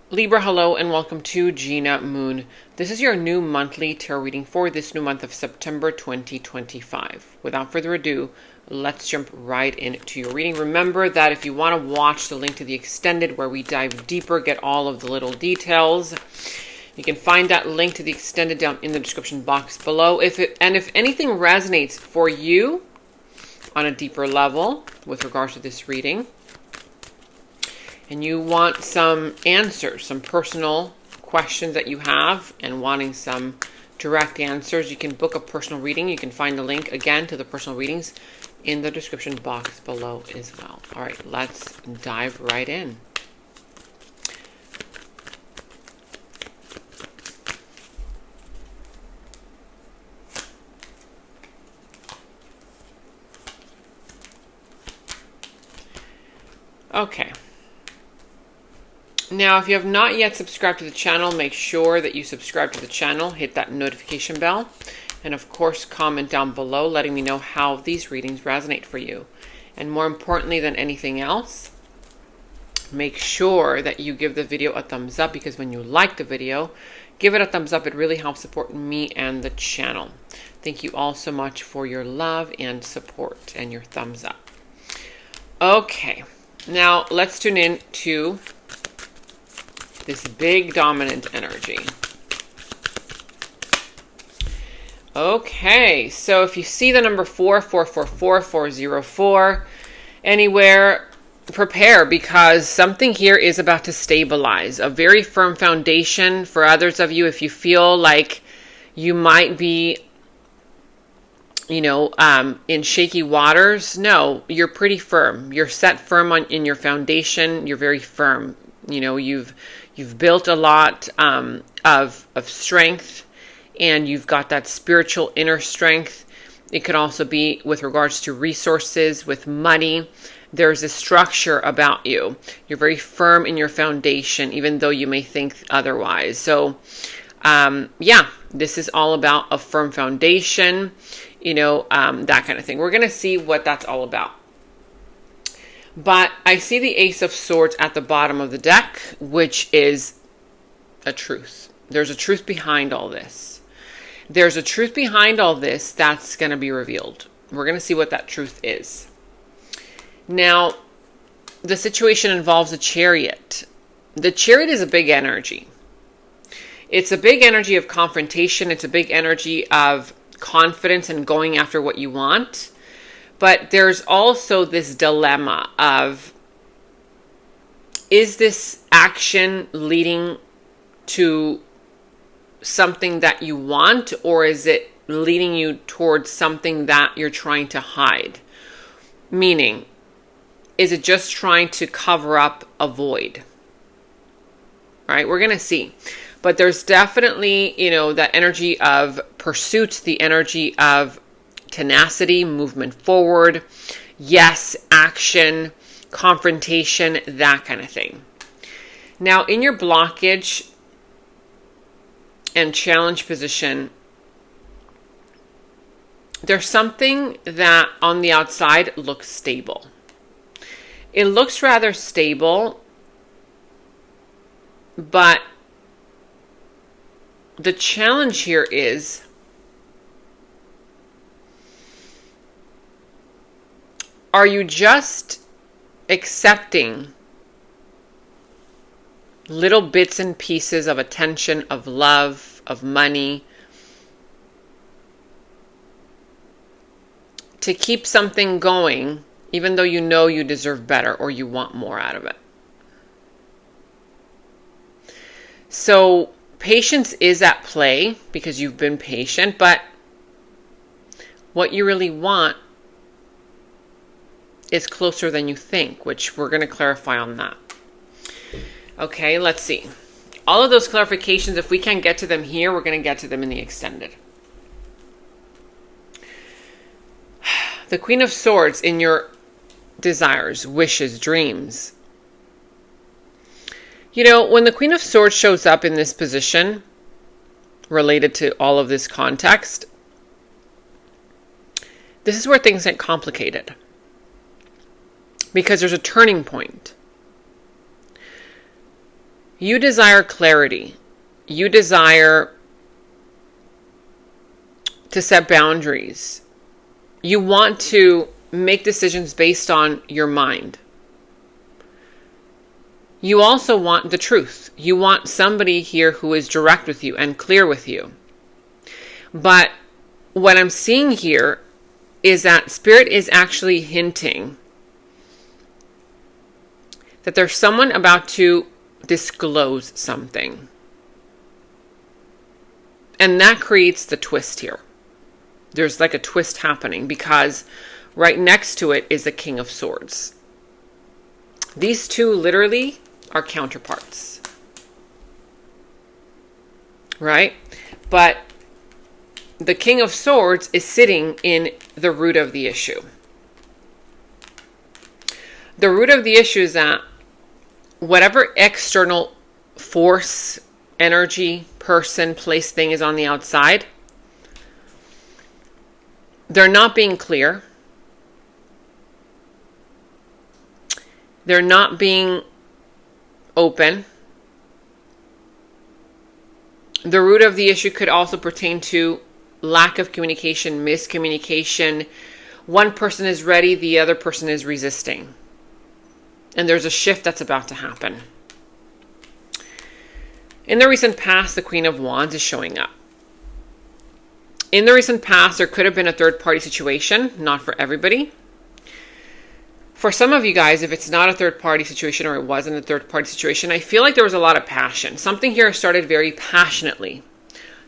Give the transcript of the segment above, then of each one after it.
Libra, hello, and welcome to Gena Moon. This is your new monthly tarot reading for this new month of September 2025. Without further ado, let's jump right into your reading. Remember that if you want to watch the link to the extended where we dive deeper, get all of the little details, you can find that link to the extended down in the description box below. If anything resonates for you on a deeper level with regards to this reading, and you want some answers, some personal questions that you have, and wanting some direct answers, you can book a personal reading. You can find the link again to the personal readings in the description box below as well. All right, let's dive right in. Okay. Now, if you have not yet subscribed to the channel, make sure that you subscribe to the channel, hit that notification bell, and of course, comment down below letting me know how these readings resonate for you. And more importantly than anything else, make sure that you give the video a thumbs up, because when you like the video, give it a thumbs up. It really helps support me and the channel. Thank you all so much for your love and support and your thumbs up. Okay, now let's tune in to this big dominant energy. Okay, so if you see the number 4444404 anywhere, prepare, because something here is about to stabilize. A very firm foundation for others of you. If you feel like you might be, in shaky waters, no, you're pretty firm. You're set firm in your foundation. You're very firm. You've built a lot of strength, and you've got that spiritual inner strength. It could also be with regards to resources, with money. There's a structure about you. You're very firm in your foundation, even though you may think otherwise. So, this is all about a firm foundation, that kind of thing. We're going to see what that's all about. But I see the Ace of Swords at the bottom of the deck, which is a truth. There's a truth behind all this. There's a truth behind all this that's going to be revealed. We're going to see what that truth is. Now, the situation involves a Chariot. The Chariot is a big energy. It's a big energy of confrontation. It's a big energy of confidence and going after what you want. But there's also this dilemma of, is this action leading to something that you want, or is it leading you towards something that you're trying to hide? Meaning, is it just trying to cover up a void? Right? We're going to see. But there's definitely, that energy of pursuit, the energy of tenacity, movement forward, yes, action, confrontation, that kind of thing. Now, in your blockage and challenge position, there's something that on the outside looks stable. It looks rather stable, but the challenge here is, are you just accepting little bits and pieces of attention, of love, of money, to keep something going, even though you know you deserve better or you want more out of it? So patience is at play because you've been patient, but what you really want is closer than you think, which we're going to clarify on that. Okay, let's see. All of those clarifications, if we can't get to them here, we're going to get to them in the extended. The Queen of Swords in your desires, wishes, dreams. When the Queen of Swords shows up in this position, related to all of this context, this is where things get complicated. Because there's a turning point. You desire clarity. You desire to set boundaries. You want to make decisions based on your mind. You also want the truth. You want somebody here who is direct with you and clear with you. But what I'm seeing here is that Spirit is actually hinting that there's someone about to disclose something. And that creates the twist here. There's like a twist happening because right next to it is the King of Swords. These two literally are counterparts. Right? But the King of Swords is sitting in the root of the issue. The root of the issue is that whatever external force, energy, person, place, thing is on the outside, they're not being clear. They're not being open. The root of the issue could also pertain to lack of communication, miscommunication. One person is ready, the other person is resisting. And there's a shift that's about to happen. In the recent past, the Queen of Wands is showing up. In the recent past, there could have been a third-party situation, not for everybody. For some of you guys, if it's not a third-party situation or it wasn't a third-party situation, I feel like there was a lot of passion. Something here started very passionately.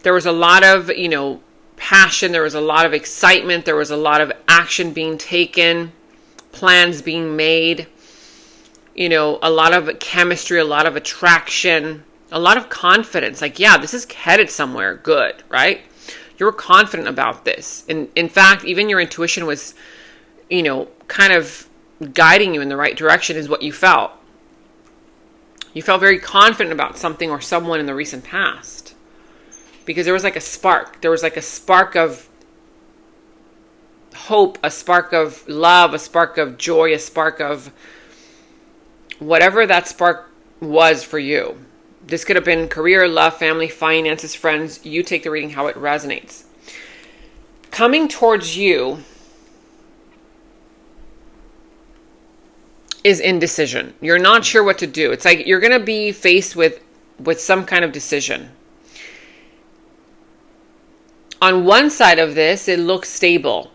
There was a lot of, passion. There was a lot of excitement. There was a lot of action being taken, plans being made, a lot of chemistry, a lot of attraction, a lot of confidence. Like, yeah, this is headed somewhere good, right? You were confident about this. And in fact, even your intuition was, kind of guiding you in the right direction is what you felt. You felt very confident about something or someone in the recent past. Because there was like a spark. There was like a spark of hope, a spark of love, a spark of joy, a spark of whatever that spark was for you. This could have been career, love, family, finances, friends. You take the reading how it resonates. Coming towards you is indecision. You're not sure what to do. It's like you're going to be faced with some kind of decision. On one side of this, it looks stable.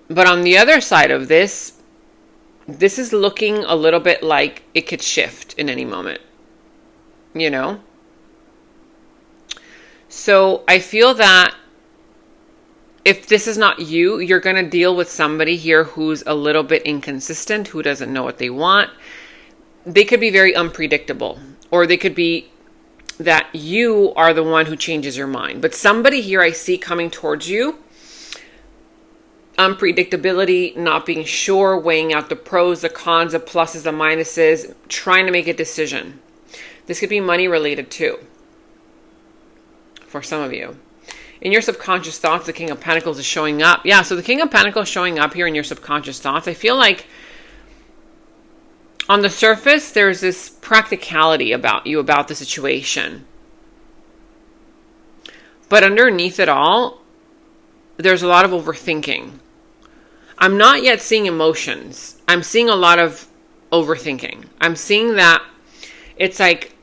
But on the other side of this is looking a little bit like it could shift in any moment. So I feel that if this is not you, you're going to deal with somebody here who's a little bit inconsistent, who doesn't know what they want. They could be very unpredictable, or they could be that you are the one who changes your mind. But somebody here I see coming towards you, unpredictability, not being sure, weighing out the pros, the cons, the pluses, the minuses, trying to make a decision. This could be money related too, for some of you. In your subconscious thoughts, the King of Pentacles is showing up. Yeah, so the King of Pentacles showing up here in your subconscious thoughts. I feel like on the surface, there's this practicality about you, about the situation. But underneath it all, there's a lot of overthinking. I'm not yet seeing emotions. I'm seeing a lot of overthinking. I'm seeing that it's like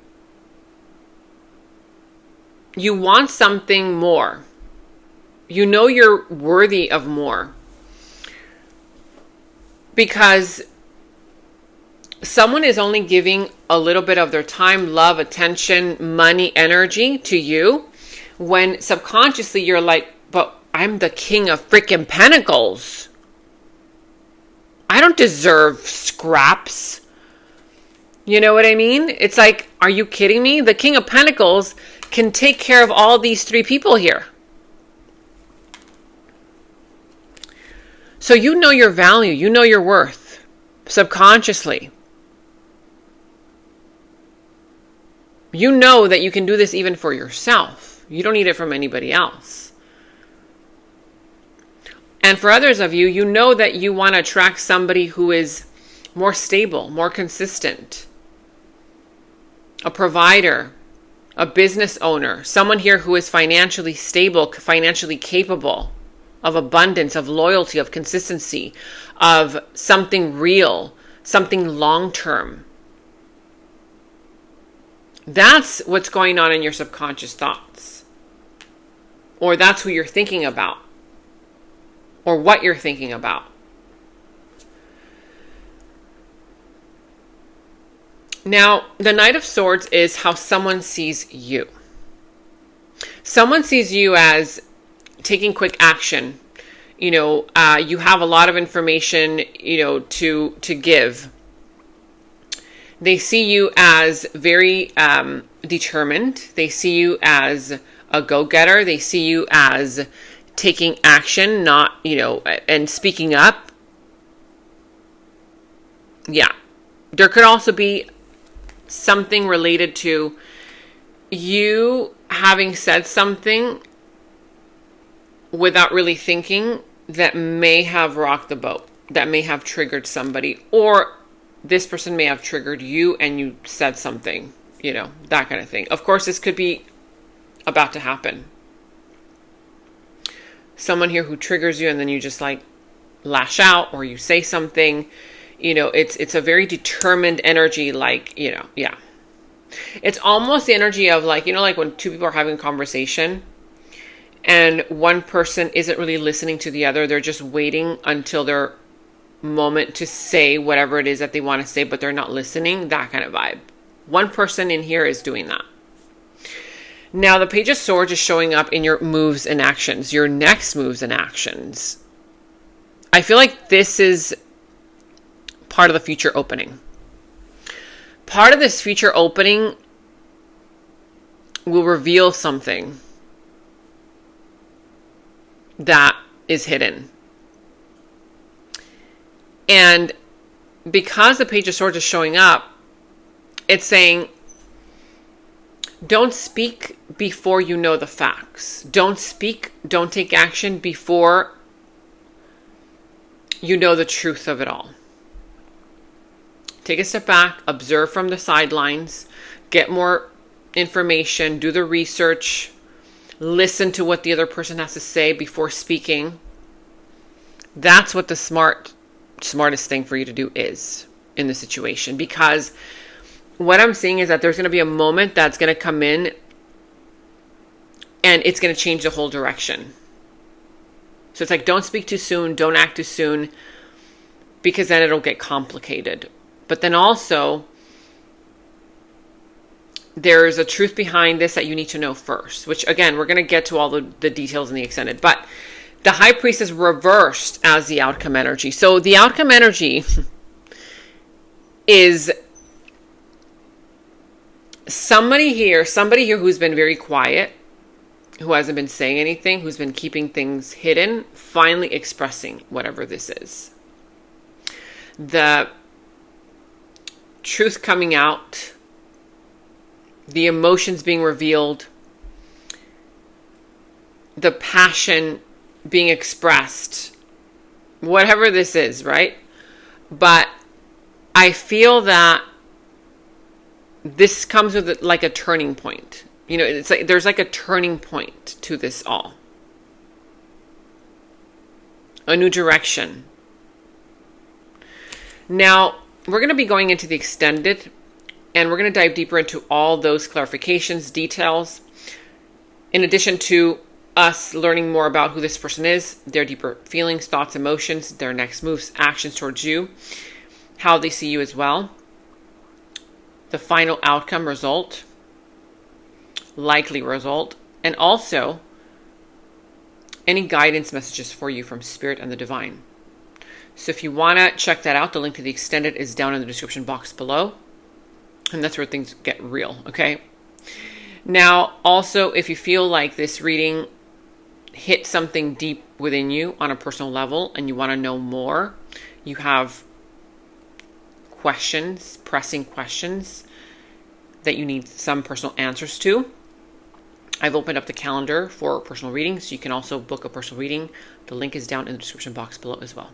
you want something more. You know you're worthy of more. Because someone is only giving a little bit of their time, love, attention, money, energy to you, when subconsciously you're like, but I'm the King of freaking Pentacles. I don't deserve scraps. You know what I mean? It's like, are you kidding me? The King of Pentacles can take care of all these three people here. So you know your value, you know your worth, subconsciously. You know that you can do this even for yourself. You don't need it from anybody else. And for others of you, you know that you want to attract somebody who is more stable, more consistent. a provider, a business owner, someone here who is financially stable, financially capable, of abundance, of loyalty, of consistency, of something real, something long-term. That's what's going on in your subconscious thoughts. Or that's who you're thinking about. Or what you're thinking about. Now, the Knight of Swords is how someone sees you. Someone sees you as taking quick action. You have a lot of information, to give. They see you as very determined. They see you as a go-getter. They see you as taking action, not, and speaking up. Yeah. There could also be something related to you having said something without really thinking that may have rocked the boat, that may have triggered somebody, or this person may have triggered you and you said something, that kind of thing. Of course, this could be about to happen. Someone here who triggers you and then you just like lash out or you say something, it's a very determined energy, like, yeah. It's almost the energy of like, like when two people are having a conversation and one person isn't really listening to the other. They're just waiting until their moment to say whatever it is that they want to say, but they're not listening. That kind of vibe. One person in here is doing that. Now, the Page of Swords is showing up in your moves and actions, your next moves and actions. I feel like this is part of the future opening. Part of this future opening will reveal something that is hidden. And because the Page of Swords is showing up, it's saying, don't speak before you know the facts. Don't take action before you know the truth of it all. Take a step back, observe from the sidelines, get more information, do the research, listen to what the other person has to say before speaking. That's what the smartest thing for you to do is in the situation. Because what I'm seeing is that there's going to be a moment that's going to come in and it's going to change the whole direction. So it's like, don't speak too soon, don't act too soon, because then it'll get complicated. But then also, there's a truth behind this that you need to know first, which again, we're going to get to all the details in the extended. But the High Priestess is reversed as the outcome energy. So the outcome energy is somebody here who's been very quiet, who hasn't been saying anything, who's been keeping things hidden, finally expressing whatever this is. The truth coming out, the emotions being revealed, the passion being expressed, whatever this is, right? But I feel that this comes with like a turning point. It's like there's like a turning point to this all. A new direction. Now, we're going to be going into the extended, and we're going to dive deeper into all those clarifications, details, in addition to us learning more about who this person is, their deeper feelings, thoughts, emotions, their next moves, actions towards you, how they see you as well, the final outcome, result, likely result, and also any guidance messages for you from Spirit and the Divine. So if you want to check that out, the link to the extended is down in the description box below. And that's where things get real, okay? Now, also, if you feel like this reading hit something deep within you on a personal level and you want to know more, you have questions, pressing questions that you need some personal answers to, I've opened up the calendar for personal readings. You can also book a personal reading. The link is down in the description box below as well.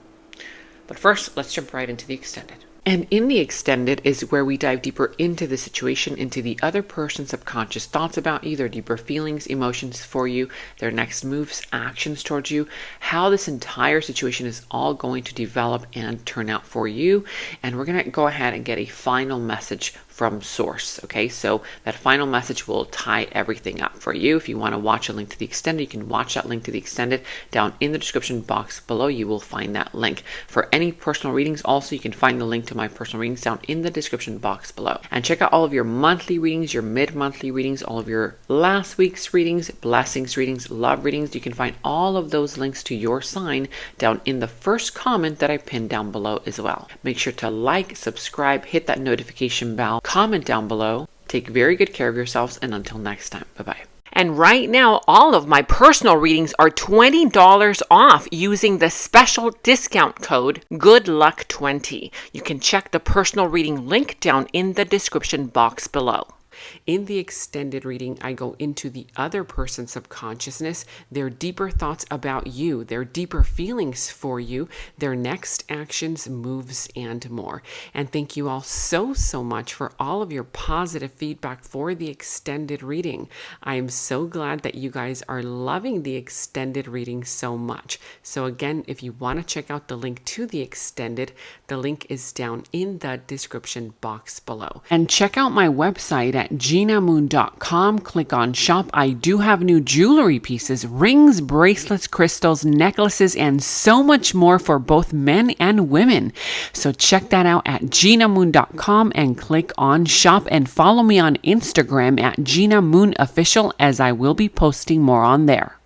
But first, let's jump right into the extended. And in the extended is where we dive deeper into the situation, into the other person's subconscious thoughts about you, their deeper feelings, emotions for you, their next moves, actions towards you, how this entire situation is all going to develop and turn out for you. And we're going to go ahead and get a final message from source. Okay, so that final message will tie everything up for you. If you want to watch a link to the extended, you can watch that link to the extended down in the description box below. You will find that link. For any personal readings, also you can find the link to my personal readings down in the description box below. And check out all of your monthly readings, your mid-monthly readings, all of your last week's readings, blessings readings, love readings. You can find all of those links to your sign down in the first comment that I pinned down below as well. Make sure to like, subscribe, hit that notification bell, comment down below. Take very good care of yourselves, and until next time, bye-bye. And right now, all of my personal readings are $20 off using the special discount code GOODLUCK20. You can check the personal reading link down in the description box below. In the extended reading, I go into the other person's subconsciousness, their deeper thoughts about you, their deeper feelings for you, their next actions, moves, and more. And thank you all so much for all of your positive feedback for the extended reading. I am so glad that you guys are loving the extended reading so much. So again, if you want to check out the link to the extended, the link is down in the description box below. And check out my website at genamoon.com. Click on shop. I do have new jewelry pieces, rings, bracelets, crystals, necklaces, and so much more for both men and women. So check that out at genamoon.com and click on shop, and follow me on Instagram at Gena Moon Official, as I will be posting more on there.